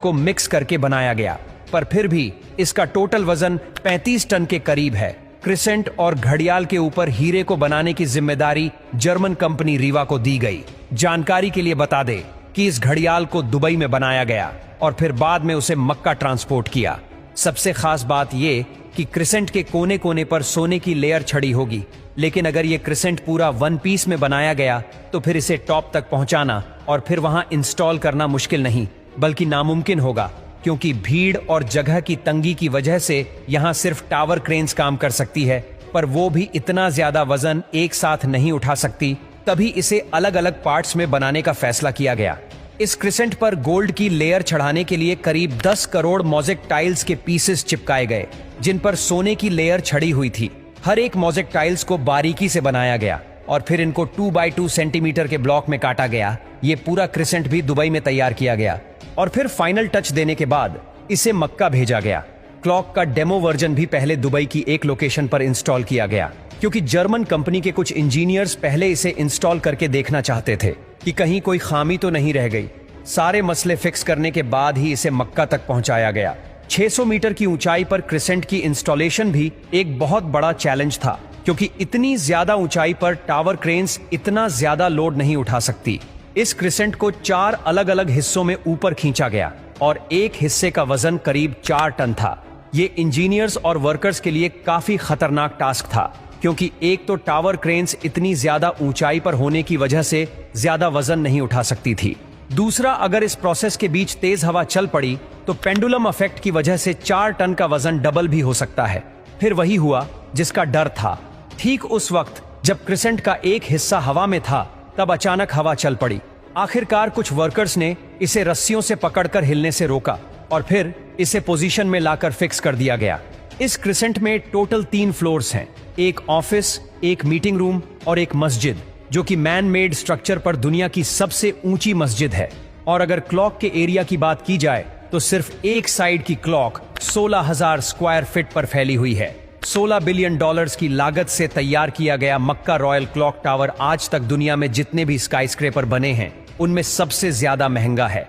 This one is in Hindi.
को मिक्स करके बनाया गया, पर फिर भी इसका टोटल वजन 35 टन के करीब है। क्रिसेंट और घड़ियाल के ऊपर हीरे को बनाने की जिम्मेदारी जर्मन कंपनी रीवा को दी गई। जानकारी के लिए बता दे कि इस घड़ियाल को दुबई में बनाया गया और फिर बाद में उसे मक्का ट्रांसपोर्ट किया। सबसे खास बात यह कि क्रिसेंट के कोने कोने पर सोने की लेयर छड़ी होगी, लेकिन अगर ये क्रिसेंट पूरा वन पीस में बनाया गया तो फिर इसे टॉप तक पहुंचाना और फिर वहां इंस्टॉल करना मुश्किल नहीं बल्कि नामुमकिन होगा, क्योंकि भीड़ और जगह की तंगी की वजह से यहां सिर्फ टावर क्रेन्स काम कर सकती है, पर वो भी इतना ज्यादा वजन एक साथ नहीं उठा सकती। तभी इसे अलग अलग पार्ट्स में बनाने का फैसला किया गया। इस क्रिसेंट पर गोल्ड की लेयर चढ़ाने के लिए करीब 10 करोड़ मोज़ेक टाइल्स के पीसेस चिपकाए गए, जिन पर सोने की लेयर छड़ी हुई थी। हर एक मोज़ेक टाइल्स को बारीकी से बनाया गया और फिर इनको 2x2 सेंटीमीटर के ब्लॉक में काटा गया। ये पूरा क्रिसेंट भी दुबई में तैयार किया गया और फिर फाइनल टच देने के बाद इसे मक्का भेजा गया। क्लॉक का डेमो वर्जन भी पहले दुबई की एक लोकेशन पर इंस्टॉल किया गया, क्योंकि जर्मन कंपनी के कुछ इंजीनियर्स पहले इसे इंस्टॉल करके देखना चाहते थे कि कहीं कोई खामी तो नहीं रह गई। सारे मसले फिक्स करने के बाद ही इसे मक्का तक पहुंचाया गया। 600 मीटर की ऊंचाई पर क्रिसेंट की इंस्टॉलेशन भी एक बहुत बड़ा चैलेंज था, क्योंकि इतनी ज्यादा ऊंचाई पर टावर क्रेन्स इतना ज्यादा लोड नहीं उठा सकती। इस क्रिसेंट को 4 अलग अलग हिस्सों में ऊपर खींचा गया और एक हिस्से का वजन करीब 4 टन था। ये इंजीनियर्स और वर्कर्स के लिए काफी खतरनाक टास्क था, क्योंकि एक तो टावर क्रेन्स इतनी ज्यादा ऊंचाई पर होने की वजह से ज्यादा वजन नहीं उठा सकती थी। दूसरा, अगर इस प्रोसेस के बीच तेज हवा चल पड़ी तो पेंडुलम इफेक्ट की वजह से 4 टन का वजन डबल भी हो सकता है। फिर वही हुआ जिसका डर था। ठीक उस वक्त जब क्रिसेंट का एक हिस्सा हवा में था, तब अचानक हवा चल पड़ी। आखिरकार कुछ वर्कर्स ने इसे रस्सियों से पकड़कर हिलने से रोका और फिर इसे पोजीशन में लाकर फिक्स कर दिया गया। इस क्रिसेंट में टोटल 3 फ्लोर्स हैं, एक ऑफिस, एक मीटिंग रूम और एक मस्जिद, जो कि मैन मेड स्ट्रक्चर पर दुनिया की सबसे ऊंची मस्जिद है। और अगर क्लॉक के एरिया की बात की जाए तो सिर्फ एक साइड की क्लॉक 16,000 स्क्वायर फीट पर फैली हुई है। $16 बिलियन की लागत से तैयार किया गया मक्का रॉयल क्लॉक टावर आज तक दुनिया में जितने भी स्काईस्क्रेपर बने हैं उनमें सबसे ज्यादा महंगा है।